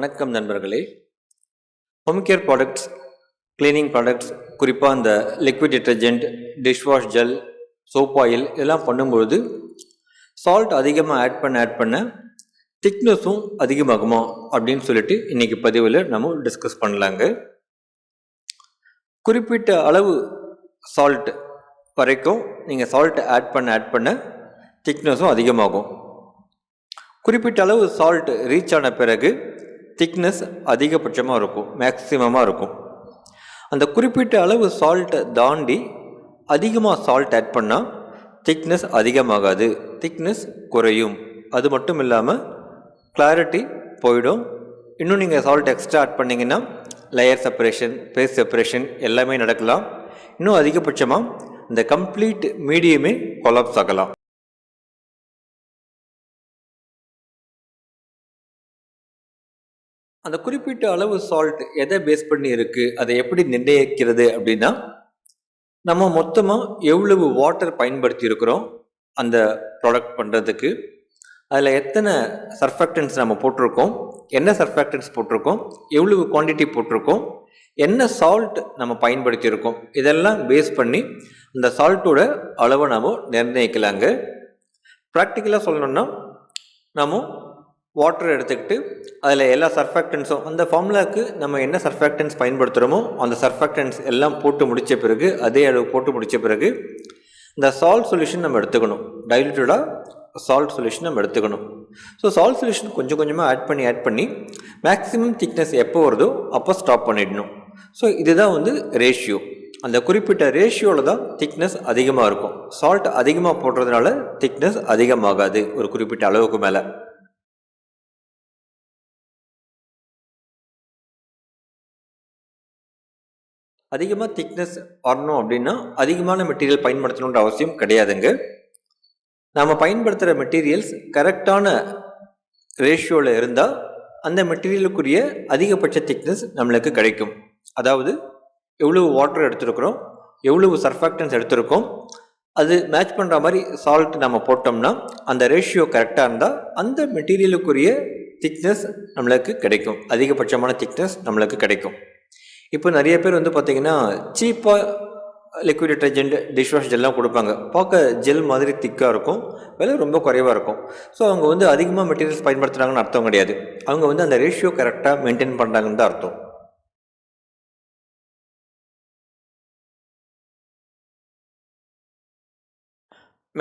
வணக்கம் நண்பர்களே. Home care products, cleaning products, குறிப்பாக இந்த liquid detergent, dishwash gel, soap oil இதெல்லாம் பண்ணும்பொழுது சால்ட் அதிகமாக ஆட் பண்ண திக்னஸும் அதிகமாகுமா அப்படின்னு சொல்லிட்டு இன்றைக்கி பதிவில் நம்ம டிஸ்கஸ் பண்ணலாங்க. குறிப்பிட்ட அளவு சால்ட் வரைக்கும் நீங்கள் சால்ட் ஆட் பண்ண திக்னஸும் அதிகமாகும். குறிப்பிட்ட அளவு சால்ட் ரீச் ஆன பிறகு திக்னஸ் அதிகபட்சமாக இருக்கும், மேக்ஸிமமாக இருக்கும். அந்த குறிப்பிட்ட அளவு சால்ட்டை தாண்டி அதிகமாக சால்ட் ஆட் பண்ணால் திக்னஸ் அதிகமாகாது, திக்னஸ் குறையும். அது மட்டும் இல்லாமல் கிளாரிட்டி போயிடும். இன்னும் நீங்கள் சால்ட் எக்ஸ்ட்ரா ஆட் பண்ணிங்கன்னா லேயர் செப்பரேஷன், பேஸ் செப்பரேஷன் எல்லாமே நடக்கலாம். இன்னும் அதிகபட்சமாக இந்த கம்ப்ளீட் மீடியமே கொலாப்ஸ் ஆகலாம். அந்த குறிப்பிட்ட அளவு சால்ட் எதை பேஸ் பண்ணி இருக்குது, அதை எப்படி நிர்ணயிக்கிறது அப்படின்னா, நம்ம மொத்தமாக எவ்வளவு வாட்டர் பயன்படுத்தி இருக்கிறோம் அந்த ப்ராடக்ட் பண்ணுறதுக்கு, அதில் எத்தனை சர்ஃபேக்டன்ஸ் நம்ம போட்டிருக்கோம், என்ன சர்ஃபேக்டன்ஸ் போட்டிருக்கோம், எவ்வளவு குவான்டிட்டி போட்டிருக்கோம், என்ன சால்ட் நம்ம பயன்படுத்தியிருக்கோம், இதெல்லாம் பேஸ் பண்ணி அந்த சால்ட்டோட அளவை நாம் நிர்ணயிக்கலாங்க. ப்ராக்டிக்கலாக சொல்லணுன்னா நம்ம வாட்டர் எடுத்துக்கிட்டு அதில் எல்லா சர்ஃபேக்டன்ஸும் அந்த ஃபார்முலாவுக்கு நம்ம என்ன சர்ஃபேக்டன்ஸ் பயன்படுத்துகிறோமோ அந்த சர்ஃபேக்டன்ஸ் எல்லாம் போட்டு முடித்த பிறகு, அதே அளவு போட்டு முடித்த பிறகு இந்த சால்ட் சொல்யூஷன் நம்ம எடுத்துக்கணும். டைல்யூட்டடாக சால்ட் சொல்யூஷன் நம்ம எடுத்துக்கணும். ஸோ சால்ட் சொல்யூஷன் கொஞ்சம் கொஞ்சமாக ஆட் பண்ணி மேக்ஸிமம் திக்னஸ் எப்போ வருதோ அப்போ ஸ்டாப் பண்ணிடணும். ஸோ இதுதான் ரேஷியோ. அந்த குறிப்பிட்ட ரேஷியோவில் தான் திக்னஸ் அதிகமாக இருக்கும். சால்ட் அதிகமாக போடுறதுனால திக்னஸ் அதிகமாகாது ஒரு குறிப்பிட்ட அளவுக்கு மேலே. அதிகமாக திக்னஸ் வரணும் அப்படின்னா அதிகமான மெட்டீரியல் பயன்படுத்தணுன்ற அவசியம் கிடையாதுங்க. நாம் பயன்படுத்துகிற மெட்டீரியல்ஸ் கரெக்டான ரேஷியோவில் இருந்தால் அந்த மெட்டீரியலுக்குரிய அதிகபட்ச திக்னஸ் நம்மளுக்கு கிடைக்கும். அதாவது எவ்வளவு வாட்டர் எடுத்துருக்கிறோம், எவ்வளவு சர்ஃபேக்டன்ஸ் எடுத்திருக்கோம், அது மேட்ச் பண்ணுற மாதிரி சால்ட் நம்ம போட்டோம்னா அந்த ரேஷியோ கரெக்டாக இருந்தால் அந்த மெட்டீரியலுக்குரிய திக்னஸ் நம்மளுக்கு கிடைக்கும், அதிகபட்சமான திக்னஸ் நம்மளுக்கு கிடைக்கும். இப்போ நிறைய பேர் பார்த்திங்கன்னா சீப்பாக லிக்விட் டிட்டர்ஜென்ட், டிஷ்வாஷ் ஜெல்லாம் கொடுப்பாங்க. பார்க்க ஜெல் மாதிரி திக்காக இருக்கும், விலை ரொம்ப குறைவாக இருக்கும். ஸோ அவங்க அதிகமாக மெட்டீரியல்ஸ் பயன்படுத்துகிறாங்கன்னு அர்த்தம் கிடையாது. அவங்க அந்த ரேஷியோ கரெக்டாக மெயின்டைன் பண்ணுறாங்கன்னு தான் அர்த்தம்.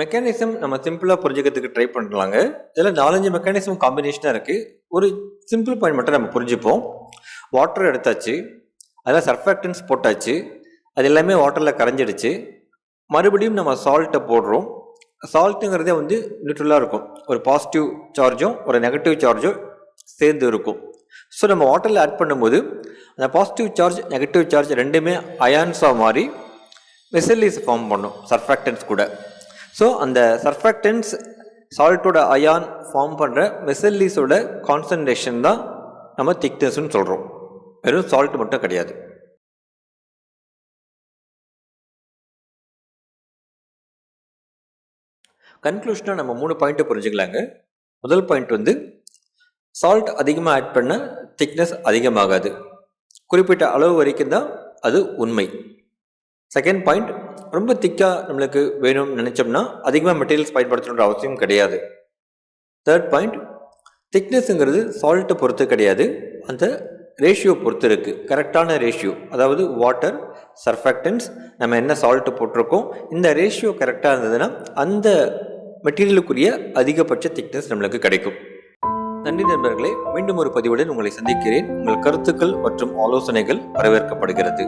மெக்கானிசம் நம்ம சிம்பிளாக புரிஞ்சுக்கிறதுக்கு ட்ரை பண்ணலாங்க. இதில் 4-5 மெக்கானிசம் காம்பினேஷனாக இருக்குது. ஒரு சிம்பிள் பாயிண்ட் மட்டும் நம்ம புரிஞ்சுப்போம். வாட்டர் எடுத்தாச்சு, அதில் சர்ஃபேக்டன்ஸ் போட்டாச்சு, அது எல்லாமே வாட்டரில் கரைஞ்சிடுச்சு. மறுபடியும் நம்ம சால்ட்டை போடுறோம். சால்ட்டுங்கிறதே நியூட்ரலாக இருக்கும். ஒரு பாசிட்டிவ் சார்ஜும் ஒரு நெகட்டிவ் சார்ஜும் சேர்ந்து இருக்கும். ஸோ நம்ம வாட்டரில் ஆட் பண்ணும்போது அந்த பாசிட்டிவ் சார்ஜ், நெகட்டிவ் சார்ஜ் ரெண்டுமே அயான்ஸாக மாறி வெசல்லீஸ் ஃபார்ம் பண்ணும் சர்ஃபேக்டன்ஸ் கூட. ஸோ அந்த சர்ஃபேக்டன்ஸ் சால்ட்டோட அயான் ஃபார்ம் பண்ணுற வெசல்லீஸோட கான்சன்ட்ரேஷன் தான் நம்ம திக்னஸ்ன்னு சொல்கிறோம். வெறும் சால்ட் மட்டும் கிடையாது. கன்க்ளூஷனாக நம்ம 3 பாயிண்ட்டை புரிஞ்சுக்கலாங்க. முதல் பாயிண்ட் சால்ட் அதிகமாக ஆட் பண்ண திக்னஸ் அதிகமாகாது, குறிப்பிட்ட அளவு வரைக்கும் தான் அது உண்மை. செகண்ட் பாயிண்ட், ரொம்ப திக்காக நம்மளுக்கு வேணும்னு நினச்சோம்னா அதிகமாக மெட்டீரியல்ஸ் பயன்படுத்தணுன்ற அவசியம் கிடையாது. தேர்ட் பாயிண்ட், திக்னஸ்ங்கிறது சால்ட்டை பொறுத்து கிடையாது, அந்த ரேஷியோ பொறுத்து இருக்குது. கரெக்டான ரேஷியோ, அதாவது வாட்டர், சர்ஃபேக்டன்ஸ், நம்ம என்ன சால்ட்டு போட்டிருக்கோம், இந்த ரேஷியோ கரெக்டாக இருந்ததுன்னா அந்த மெட்டீரியலுக்குரிய அதிகபட்ச திக்னஸ் நம்மளுக்கு கிடைக்கும். நன்றி நண்பர்களே. மீண்டும் ஒரு பதிவுடன் உங்களை சந்திக்கிறேன். உங்கள் கருத்துக்கள் மற்றும் ஆலோசனைகள் வரவேற்கப்படுகிறது.